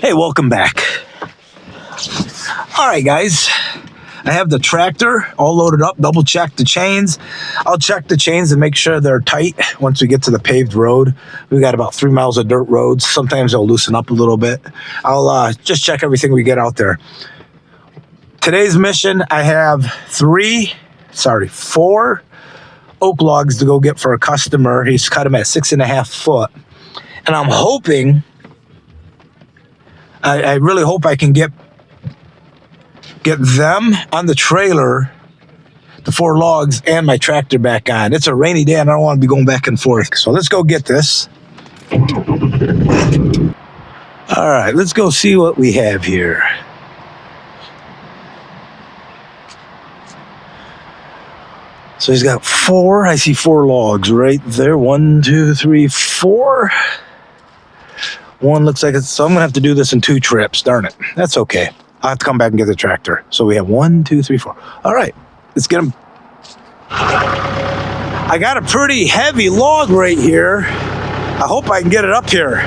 Hey, welcome back. All right, guys. I have the tractor all loaded up, double check the chains. I'll check the chains and make sure they're tight once we get to the paved road. We got about 3 miles of dirt roads. Sometimes they'll loosen up a little bit. I'll just check everything we get out there. Today's mission, I have 4 oak logs to go get for a customer. He's cut them at 6.5 foot. And I'm hoping, I really hope I can get them on the trailer, the 4 logs, and my tractor back on. It's a rainy day and I don't want to be going back and forth. So let's go get this. All right, let's go see what we have here. So he's got 4, I see 4 logs right there. 1, 2, 3, 4. One looks like it's, so I'm gonna have to do this in 2 trips, darn it. That's okay. I'll have to come back and get the tractor. So we have 1, 2, 3, 4. All right, let's get them. I got a pretty heavy log right here. I hope I can get it up here.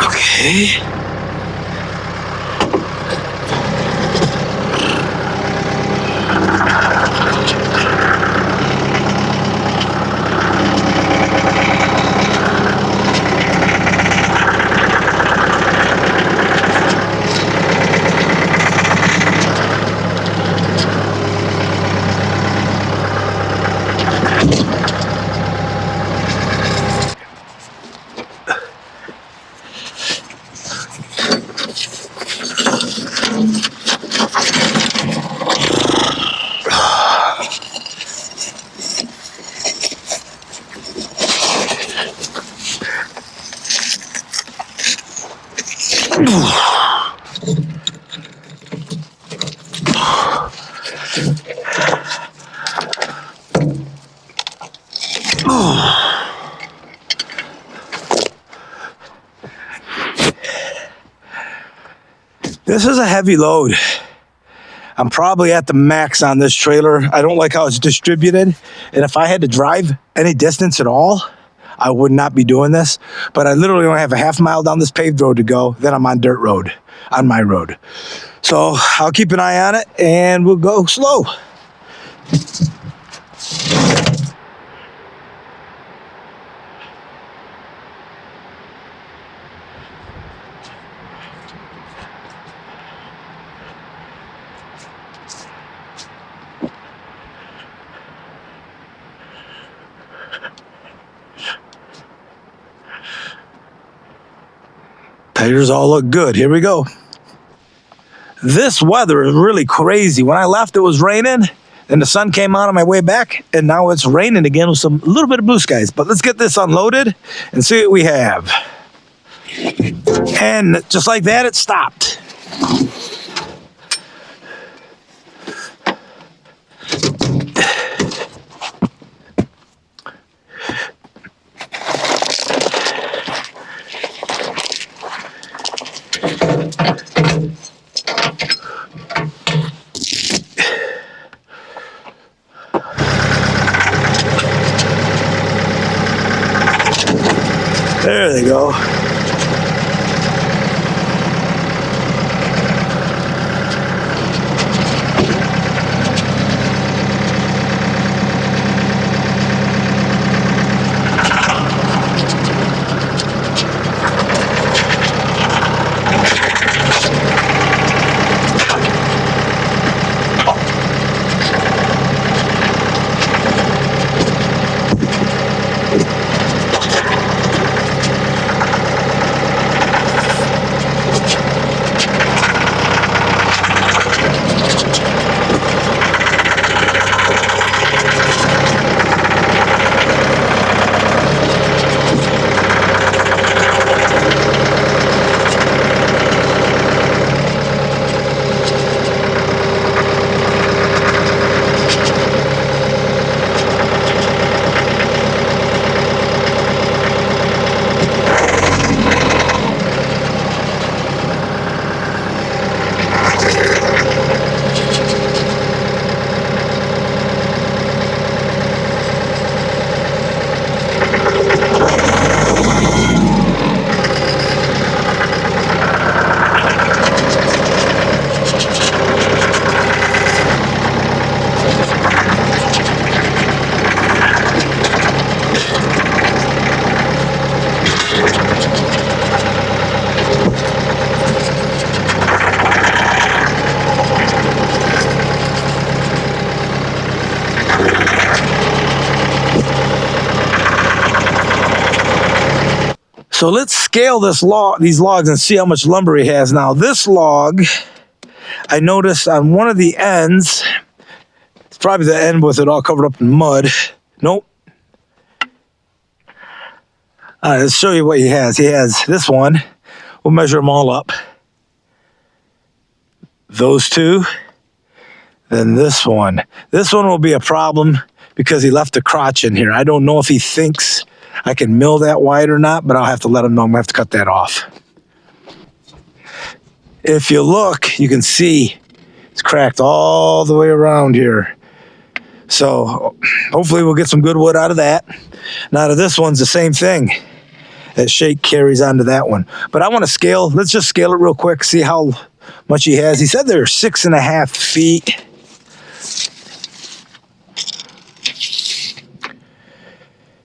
Okay. This is a heavy load. I'm probably at the max on this trailer. I don't like how it's distributed. And if I had to drive any distance at all, I would not be doing this. But I literally only have a half mile down this paved road to go. Then I'm on dirt road, on my road. So I'll keep an eye on it and we'll go slow. Tires all look good. Here we go. This weather is really crazy. When I left, it was raining, and the sun came out on my way back, and now it's raining again with a little bit of blue skies. But let's get this unloaded and see what we have. And just like that, it stopped. There they go. So let's scale these logs and see how much lumber he has. Now this log, I noticed on one of the ends, it's probably the end with it all covered up in mud. Nope. Let's show you what he has. He has this one. We'll measure them all up. Those two. Then this one. This one will be a problem because he left a crotch in here. I don't know if he thinks I can mill that wide or not, but I'll have to let him know I'm going to have to cut that off. If you look, you can see it's cracked all the way around here. So hopefully we'll get some good wood out of that. Now this one's the same thing. That shake carries onto that one. But I want to scale. Let's just scale it real quick, see how much he has. He said they're 6.5 feet.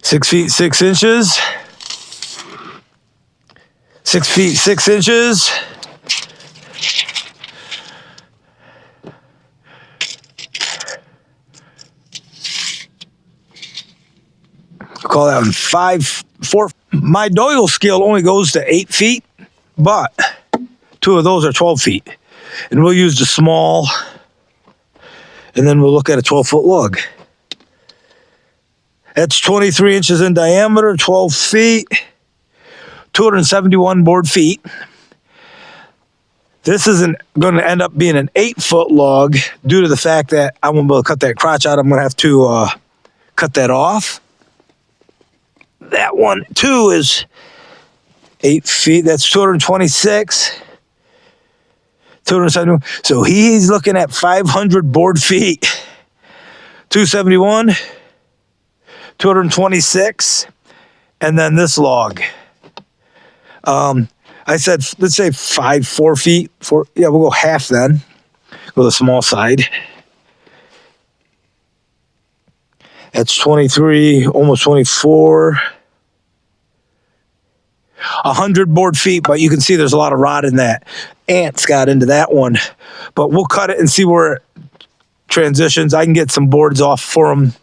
6 feet 6 inches. 6 feet 6 inches. Call that one 5'4". My Doyle scale only goes to 8 feet, but 2 of those are 12 feet. And we'll use the small, and then we'll look at a 12-foot log. That's 23 inches in diameter, 12 feet, 271 board feet. This isn't going to end up being an 8-foot log due to the fact that I won't be able to cut that crotch out. I'm going to have to cut that off. That one, too, is 8 feet. That's 226. 271. So he's looking at 500 board feet. 271. 226. And then this log. I said, let's say 4 feet. Yeah, we'll go half then. Go the small side. That's 23, almost 24. 100 board feet, but you can see there's a lot of rod in that. Ants got into that one. But we'll cut it and see where it transitions. I can get some boards off for him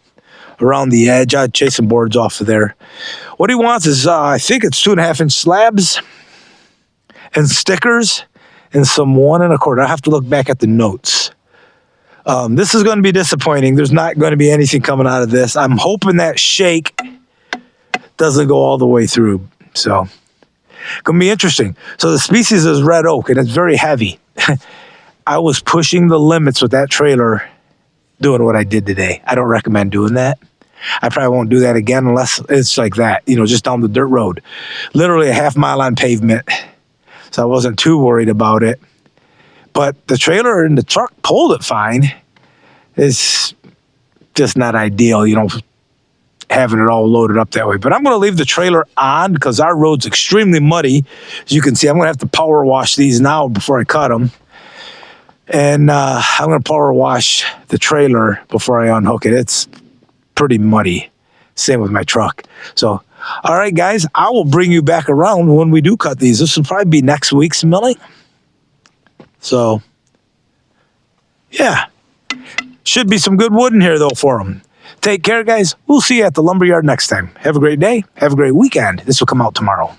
around the edge. I'd chase some boards off of there. What he wants is, I think it's 2.5-inch slabs and stickers and some 1 1/4. I have to look back at the notes. This is going to be disappointing. There's not going to be anything coming out of this. I'm hoping that shake doesn't go all the way through. So, going to be interesting. So the species is red oak, and it's very heavy. I was pushing the limits with that trailer doing what I did today. I don't recommend doing that. I probably won't do that again unless it's like that, you know, just down the dirt road. Literally a half mile on pavement. So I wasn't too worried about it. But the trailer and the truck pulled it fine. It's just not ideal, you know, having it all loaded up that way. But I'm going to leave the trailer on because our road's extremely muddy. As you can see, I'm going to have to power wash these now before I cut them. And I'm going to power wash the trailer before I unhook it. It's pretty muddy. Same with my truck. So, all right, guys, I will bring you back around when we do cut these. This will probably be next week's milling. So, yeah. Should be some good wood in here, though, for them. Take care, guys. We'll see you at the lumberyard next time. Have a great day. Have a great weekend. This will come out tomorrow.